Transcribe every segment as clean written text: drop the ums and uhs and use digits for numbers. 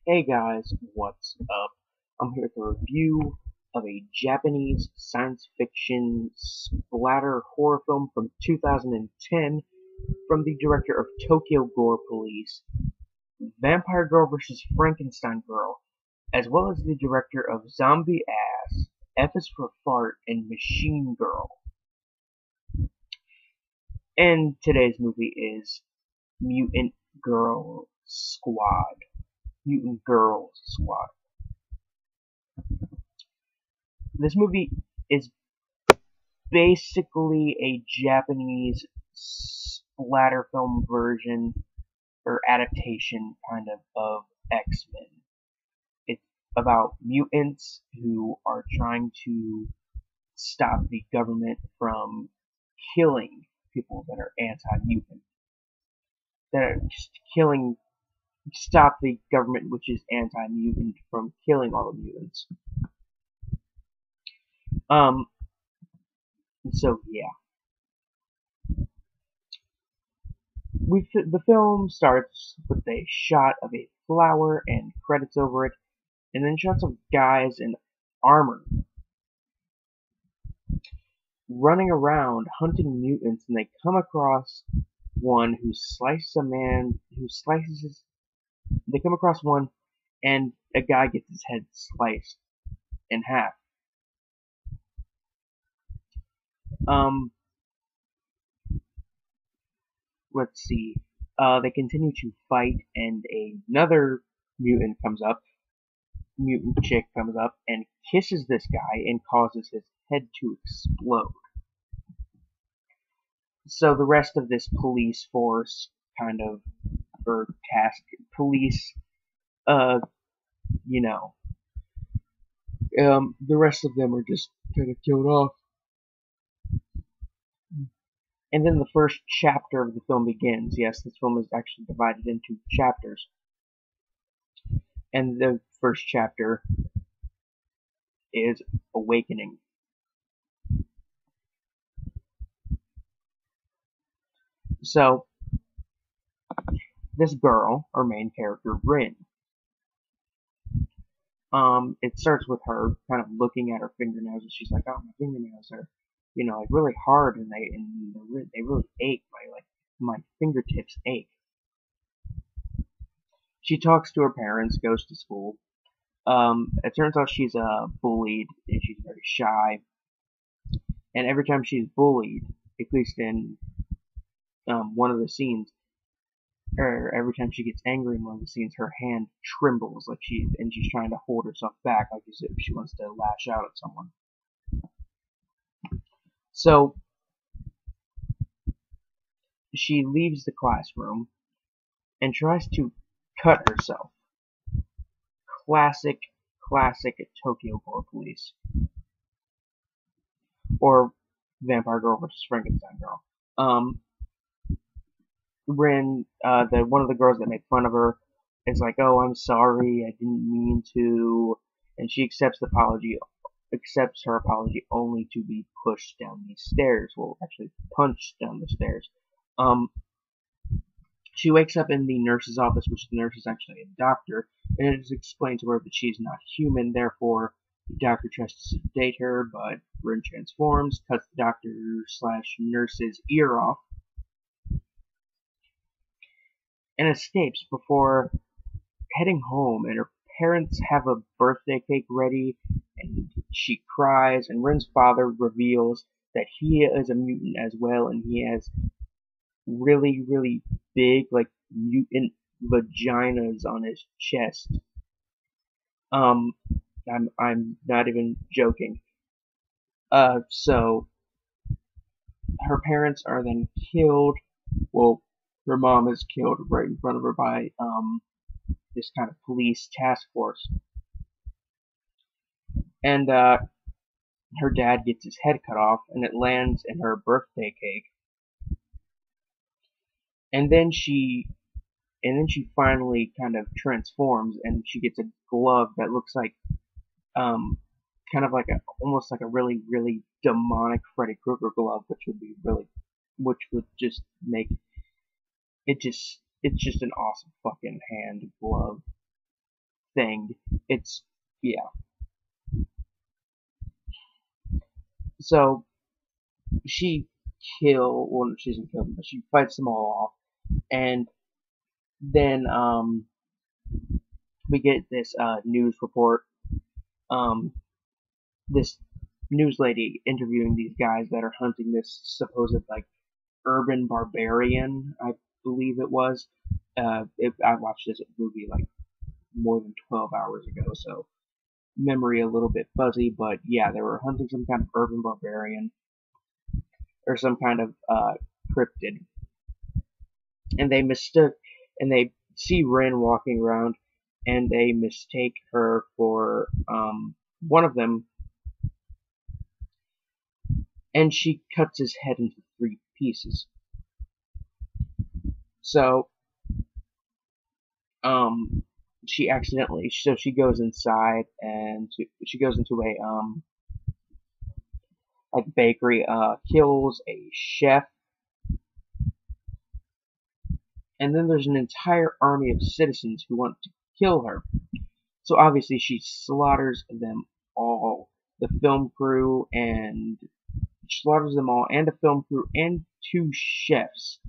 Hey guys, what's up? I'm here with a review of a Japanese science fiction splatter horror film from 2010 from the director of Tokyo Gore Police, Vampire Girl vs. Frankenstein Girl, as well as the director of Zombie Ass, F is for Fart, and Machine Girl. And today's movie is Mutant Girls Squad. Mutant Girls Squad. This movie is basically a Japanese splatter film version or adaptation kind of X-Men. It's about mutants who are trying to stop the government from killing people that are anti-mutant. That are just killing, stop the government which is anti-mutant from killing all the mutants. Um, so yeah. The film starts with a shot of a flower and credits over it, and then shots of guys in armor running around hunting mutants, and they come across one who slices a man who slices his. They come across one, and a guy gets his head sliced in half. Um, let's see. They continue to fight, and another mutant comes up. Mutant chick comes up and kisses this guy and causes his head to explode. So the rest of this police force kind of, or task police, uh, you know, the rest of them are just kind of killed off. And then the first chapter of the film begins. Yes, this film is actually divided into chapters. And the first chapter is Awakening. So, this girl, our main character, Rin, it starts with her kind of looking at her fingernails, and she's like, "Oh, my fingernails are, like really hard, and they really ache. My fingertips ache." She talks to her parents, goes to school. It turns out she's bullied, and she's very shy. And every time she's bullied, at least in one of the scenes, or every time she gets angry in one of the scenes, her hand trembles like she's trying to hold herself back, like as if she wants to lash out at someone. So she leaves the classroom and tries to cut herself. Classic Tokyo Gore Police, or Vampire Girl vs. Frankenstein Girl. Rin, the one of the girls that made fun of her, is like, "Oh, I'm sorry, I didn't mean to," and she accepts her apology only to be pushed down these stairs. Well, actually, punched down the stairs. Um, she wakes up in the nurse's office, which the nurse is actually a doctor, and it is explained to her that she's not human. Therefore, the doctor tries to sedate her, but Rin transforms, cuts the doctor/nurse's ear off, and escapes before heading home. And her parents have a birthday cake ready, and she cries, and Rin's father reveals that he is a mutant as well, and he has really big, like, mutant vaginas on his chest. Um, I'm not even joking. So her parents are then killed. Well, her mom is killed right in front of her by this kind of police task force, and her dad gets his head cut off, and it lands in her birthday cake. And then she finally kind of transforms, and she gets a glove that looks like kind of like almost like a really demonic Freddy Krueger glove, which would just make it's just an awesome fucking hand glove. thing. It's, yeah. So she well, she doesn't kill them, but she fights them all off, and then we get this news report. This news lady interviewing these guys that are hunting this supposed like urban barbarian, I believe it was. I watched this movie like more than 12 hours ago, so memory a little bit fuzzy, but yeah, they were hunting some kind of urban barbarian or some kind of cryptid, and they see Rin walking around, and they mistake her for one of them, and she cuts his head into 3 pieces. So she accidentally, so she goes inside, and she goes into a like bakery, kills a chef, and then there's an entire army of citizens who want to kill her. So obviously she slaughters them all. The film crew, and she slaughters them all, and the film crew, and 2 chefs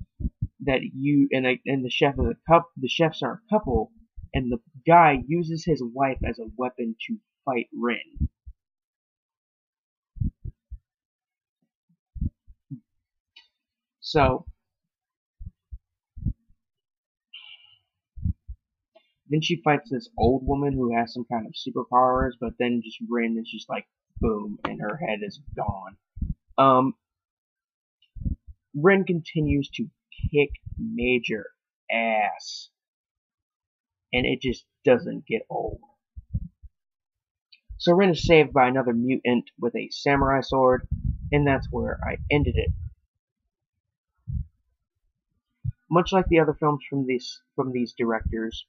that and the chef is the chefs are a couple, and the guy uses his wife as a weapon to fight Rin. So then she fights this old woman who has some kind of superpowers, but then just Rin is just like boom, and her head is gone. Rin continues to kick major ass, and it just doesn't get old. So Rin is saved by another mutant with a samurai sword, and that's where I ended it. Much like the other films from these directors,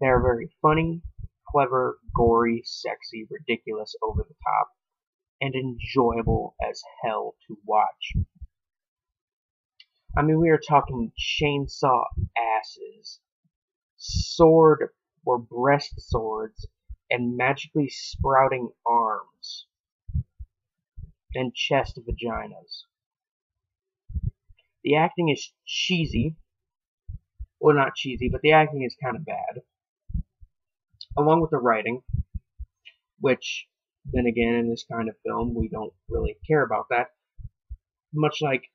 they are very funny, clever, gory, sexy, ridiculous, over the top, and enjoyable as hell to watch. I mean, we are talking chainsaw asses, sword or breast swords, and magically sprouting arms, and chest vaginas. The acting is cheesy. Well, not cheesy, but the acting is kind of bad. Along with the writing, which, then again, in this kind of film, we don't really care about that. Much like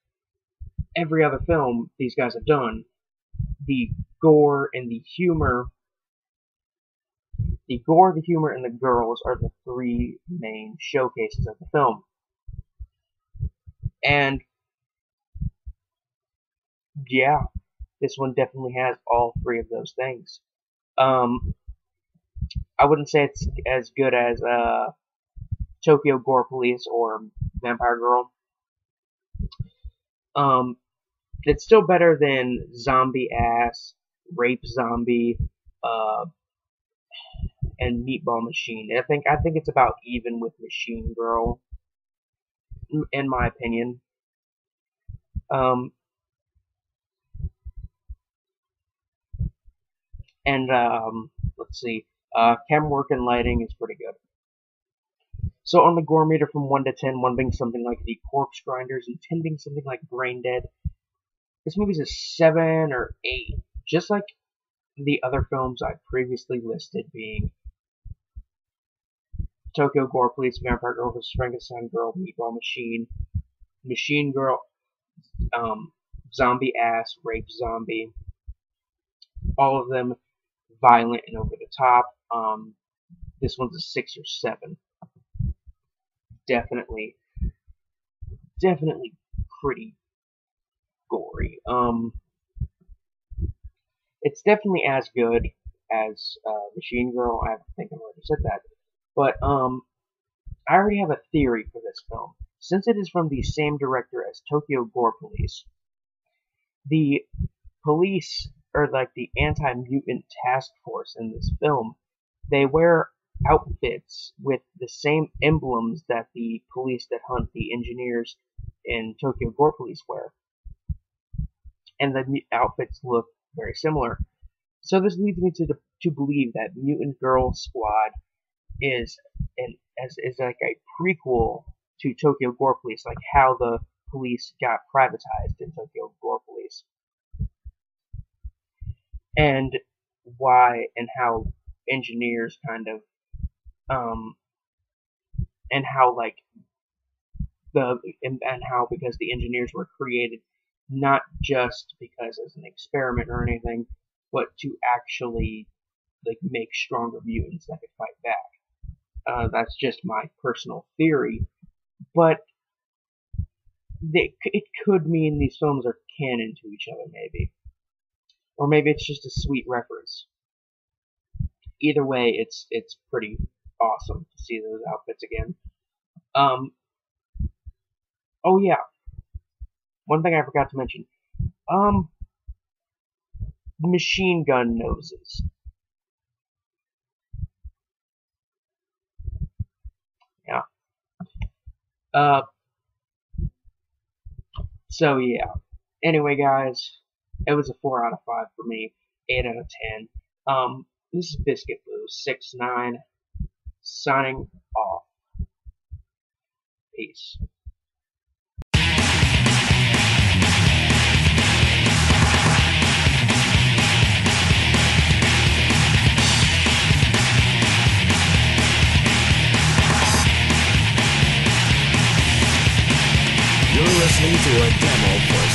every other film these guys have done, the gore, the humor, and the girls are the 3 main showcases of the film. And yeah, this one definitely has all 3 of those things. I wouldn't say it's as good as Tokyo Gore Police or Vampire Girl. It's still better than Zombie Ass, Rape Zombie, and Meatball Machine. I think it's about even with Machine Girl, in my opinion. Let's see. Camera work and lighting is pretty good. So on the gore meter from 1 to 10, 1 being something like The Corpse Grinders and 10 being something like Brain Dead, this movie's a 7 or 8, just like the other films I previously listed, being Tokyo Gore Police, Vampire Girl vs. Frankenstein Girl, Meatball Machine, Machine Girl, Zombie Ass, Rape Zombie, all of them violent and over the top. This one's a 6 or 7. Definitely pretty gory. It's definitely as good as Machine Girl. I think I've already said that. But I already have a theory for this film. Since it is from the same director as Tokyo Gore Police, the police, or like the anti-mutant task force in this film, they wear outfits with the same emblems that the police that hunt the engineers in Tokyo Gore Police wear. And the outfits look very similar. So this leads me to believe that Mutant Girls Squad is is like a prequel to Tokyo Gore Police, like how the police got privatized in Tokyo Gore Police, and why and how engineers kind of um and how like and how because the engineers were created not just because as an experiment or anything, but to actually like make stronger mutants that could fight back. That's just my personal theory, but it could mean these films are canon to each other, maybe, or maybe it's just a sweet reference. Either way, it's pretty awesome to see those outfits again. Um, oh yeah, one thing I forgot to mention. Um, machine gun noses. Yeah. Uh, so yeah. Anyway, guys, it was a 4 out of 5 for me, 8 out of 10. This is Biscuit Blue 6'9", signing off. Peace. You're listening to a demo for